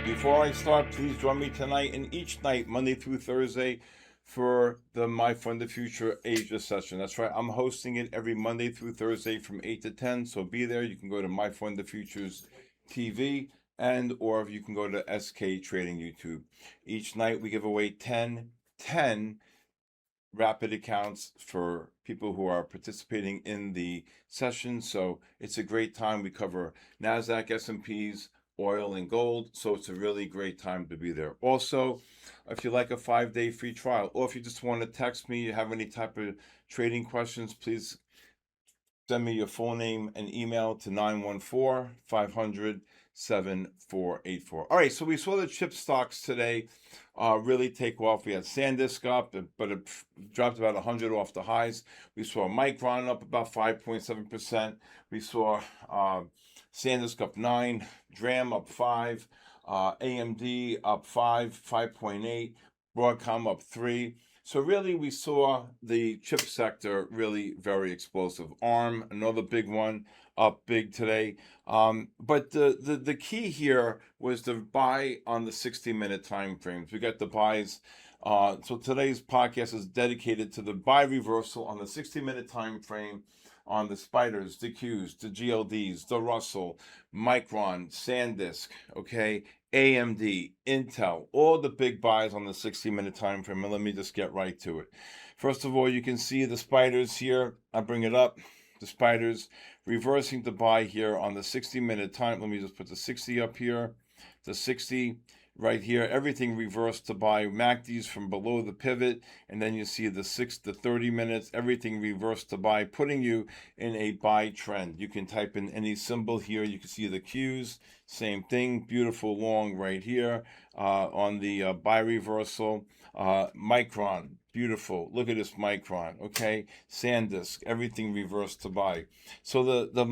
Before I start, please join me tonight and each night, Monday through Thursday, for the My Fund the Future Asia session. That's right, I'm hosting it every Monday through Thursday from 8 to 10, so be there. You can go to My Fund the Future's TV, and or if you can go to SK Trading YouTube. Each night we give away 10 rapid accounts for people who are participating in the session. So it's a great time. We cover NASDAQ, S&Ps, oil, and gold. So it's a really great time to be there. Also, if you like a 5-day free trial, or if you just want to text me, you have any type of trading questions, please send me your full name and email to 914-500-7484. All right, so we saw the chip stocks today really take off. We had SanDisk up, but it dropped about 100 off the highs. We saw Micron up about 5.7%. We saw SanDisk up 9, DRAM up 5, AMD up 5.8, Broadcom up 3. So really, we saw the chip sector really very explosive. ARM, another big one, up big today. But the key here was the buy on the 60-minute time frames. We got the buys. So today's podcast is dedicated to the buy reversal on the 60-minute time frame on the spiders, the Qs, the GLDs, the Russell, Micron, SanDisk, okay, AMD, Intel, all the big buys on the 60-minute time frame. And let me just get right to it. First of all, you can see the spiders here. I bring it up. The spiders reversing the buy here on the 60-minute time. Let me just put the 60 up here. The 60 right here. Everything reversed to buy. MACDs from below the pivot, and then you see the 30 minutes. Everything reversed to buy, putting you in a buy trend. You can type in any symbol here. You can see the Qs. Same thing. Beautiful long right here on the buy reversal. Micron. Beautiful. Look at this Micron. Okay, SanDisk. Everything reversed to buy. So the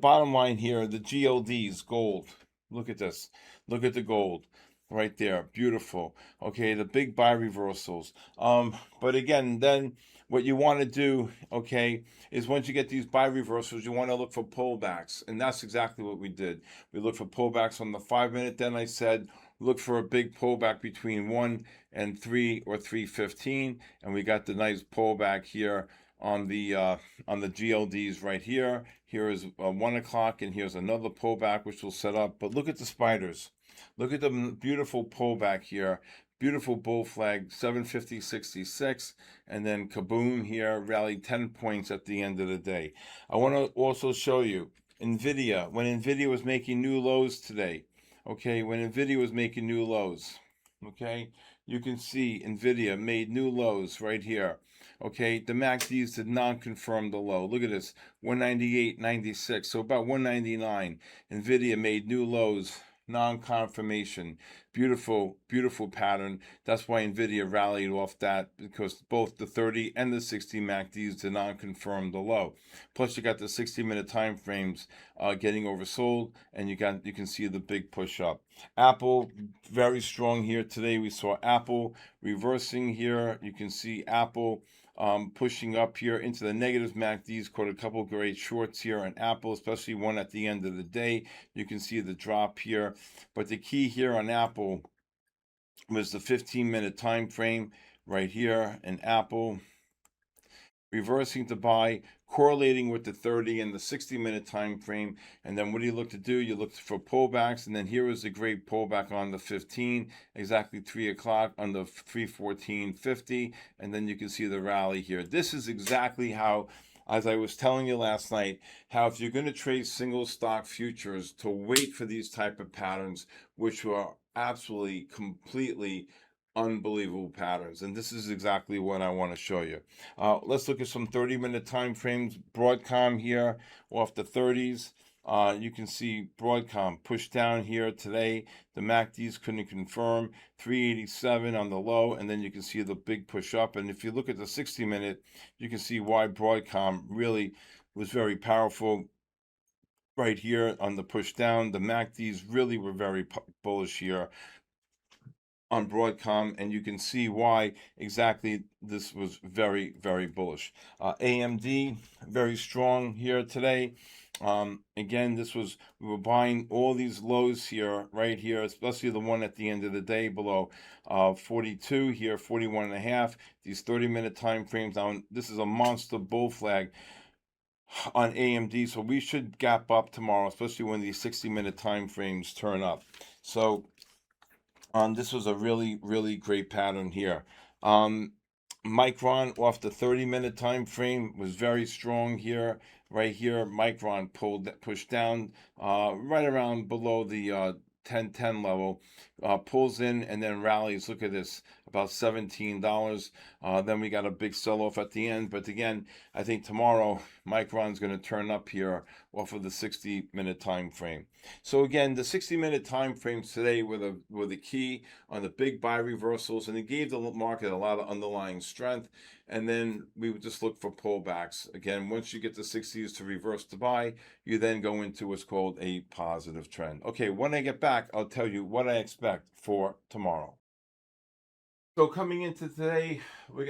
bottom line here, the GLDs, gold. Look at this. Look at the gold right there. Beautiful. Okay, the big buy reversals. But again, then what you want to do, okay, is once you get these buy reversals, you want to look for pullbacks, and that's exactly what we did. We looked for pullbacks on the 5-minute. Then I said look for a big pullback between 1 and 3 or 315, and we got the nice pullback here on the GLDs right here. Here is 1 o'clock, and here's another pullback which will set up. But look at the spiders. Look at the beautiful pullback here. Beautiful bull flag, 750.66, and then kaboom here, rallied 10 points at the end of the day. I want to also show you NVIDIA, when NVIDIA was making new lows today. Okay, when NVIDIA was making new lows, okay, you can see NVIDIA made new lows right here. Okay, the MACDs did not confirm the low. Look at this, 198.96, so about 199. NVIDIA made new lows, non-confirmation. Beautiful, beautiful pattern. That's why NVIDIA rallied off that, because both the 30 and the 60 MACDs did not confirm the low. Plus, you got the 60-minute time frames getting oversold, and you can see the big push up. Apple, very strong here today. We saw Apple reversing here. You can see Apple pushing up here into the negative MACDs. Caught a couple great shorts here on Apple, especially one at the end of the day. You can see the drop here. But the key here on Apple was the 15-minute time frame right here, and Apple reversing to buy, correlating with the 30 and the 60-minute time frame. And then what do you look to do? You look for pullbacks, and then here is a great pullback on the 15, exactly 3 o'clock on the 314.50, and then you can see the rally here. This is exactly how, as I was telling you last night, how if you're going to trade single stock futures, to wait for these type of patterns, which are absolutely, completely unbelievable patterns. And this is exactly what I want to show you. Let's look at some 30-minute time frames. Broadcom here off the 30s. You can see Broadcom pushed down here today. The MACDs couldn't confirm. 387 on the low, and then you can see the big push up. And if you look at the 60-minute, you can see why Broadcom really was very powerful. Right here on the push down, the MACDs really were very bullish here on Broadcom, and you can see why exactly this was very, very bullish. AMD, very strong here today. Again, we were buying all these lows here, right here, especially the one at the end of the day below 42 here, 41 and a half. These 30-minute time frames down. This is a monster bull flag on AMD, so we should gap up tomorrow, especially when these 60-minute time frames turn up. So this was a really, really great pattern here. Micron off the 30-minute time frame was very strong here. Right here, Micron pushed down right around below the 1010 level, pulls in and then rallies. Look at this, about $17. Then we got a big sell-off at the end. But again, I think tomorrow Micron's going to turn up here off of the 60-minute time frame. So again, the 60-minute time frames today were the key on the big buy reversals, and it gave the market a lot of underlying strength. And then we would just look for pullbacks. Again, once you get the 60s to reverse to buy, you then go into what's called a positive trend. Okay, when I get back, I'll tell you what I expect for tomorrow. So coming into today,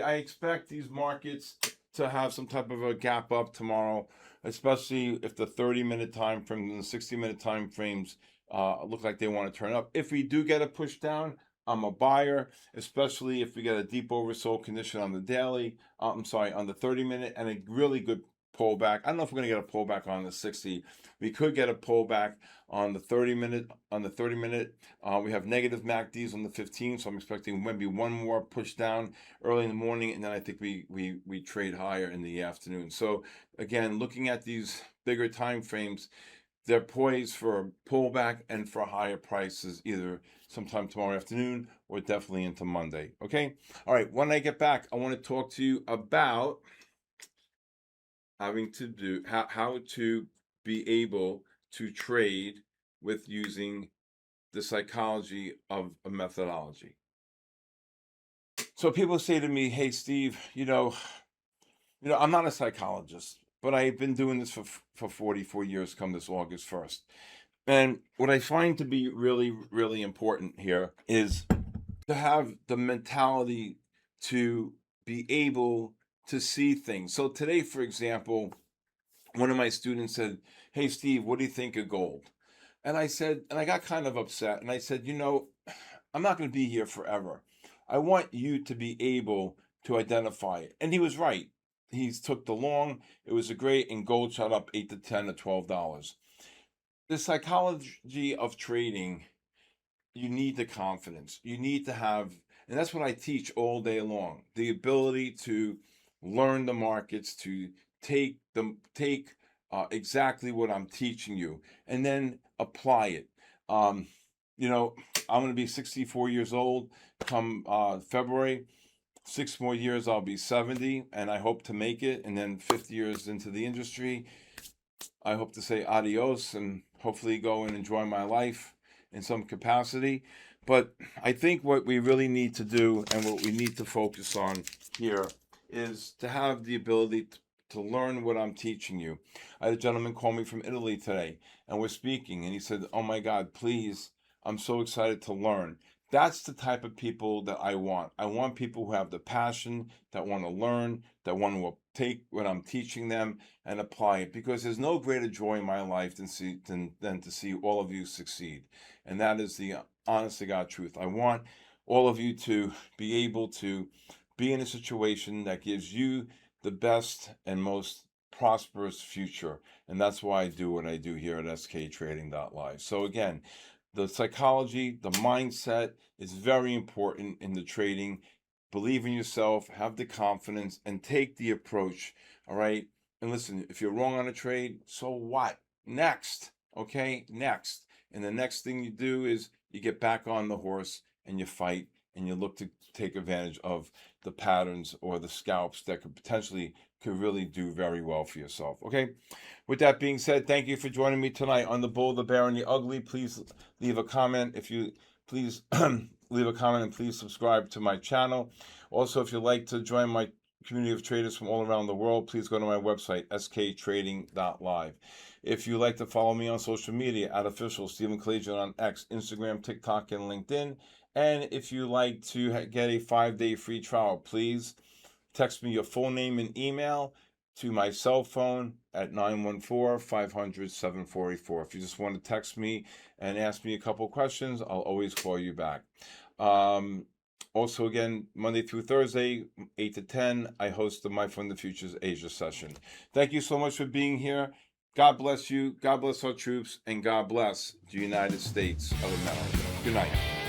I expect these markets to have some type of a gap up tomorrow, especially if the 30-minute time frame and the 60-minute time frames look like they want to turn up. If we do get a push down, I'm a buyer, especially if we get a deep oversold condition on the daily. On the 30-minute, and a really good pullback. I don't know if we're going to get a pullback on the 60. We could get a pullback on the 30-minute. On the 30-minute, we have negative MACDs on the 15, so I'm expecting maybe one more push down early in the morning, and then I think we trade higher in the afternoon. So again, looking at these bigger time frames, they're poised for a pullback and for higher prices either sometime tomorrow afternoon or definitely into Monday. Okay? All right, when I get back, I want to talk to you about how to be able to trade with using the psychology of a methodology. So people say to me, "Hey, Steve, I'm not a psychologist, but I've been doing this for 44 years come this August 1st. And what I find to be really, really important here is to have the mentality to be able to see things. So today, for example, one of my students said, "Hey, Steve, what do you think of gold?" And I said, and I got kind of upset, and I said, I'm not going to be here forever. I want you to be able to identify it. And he was right. He took the long. It was and gold shot up 8 to 10 to $12. The psychology of trading, you need the confidence. You need to have, and that's what I teach all day long, the ability to learn the markets, to take exactly what I'm teaching you and then apply it. I'm going to be 64 years old come February. 6 more years, I'll be 70, and I hope to make it. And then 50 years into the industry, I hope to say adios and hopefully go and enjoy my life in some capacity. But I think what we really need to do and what we need to focus on here is to have the ability to learn what I'm teaching you. I had a gentleman call me from Italy today, and we're speaking, and he said, "Oh my God, please, I'm so excited to learn." That's the type of people that I want. I want people who have the passion, that want to learn, that want to take what I'm teaching them and apply it. Because there's no greater joy in my life than to see all of you succeed. And that is the honest to God truth. I want all of you to be able to be in a situation that gives you the best and most prosperous future. And that's why I do what I do here at sktrading.live. So again, the psychology, the mindset is very important in the trading. Believe in yourself, have the confidence, and take the approach. All right. And listen, if you're wrong on a trade, so what? Next. Okay. Next. And the next thing you do is you get back on the horse and you fight and you look to take advantage of the patterns or the scalps that could really do very well for yourself. Okay. With that being said, thank you for joining me tonight on The Bull, the Bear, and the Ugly. Please leave a comment. Please leave a comment and please subscribe to my channel. Also, if you'd like to join my community of traders from all around the world, please go to my website, sktrading.live. If you'd like to follow me on social media, @official Stephen Kalayjian on X, Instagram, TikTok, and LinkedIn, And if you like to get a 5-day free trial, please text me your full name and email to my cell phone at 914-500-7484. If you just want to text me and ask me a couple questions, I'll always call you back. Also, again, Monday through Thursday, 8 to 10, I host the My Fund the Futures Asia session. Thank you so much for being here. God bless you. God bless our troops. And God bless the United States of America. Good night.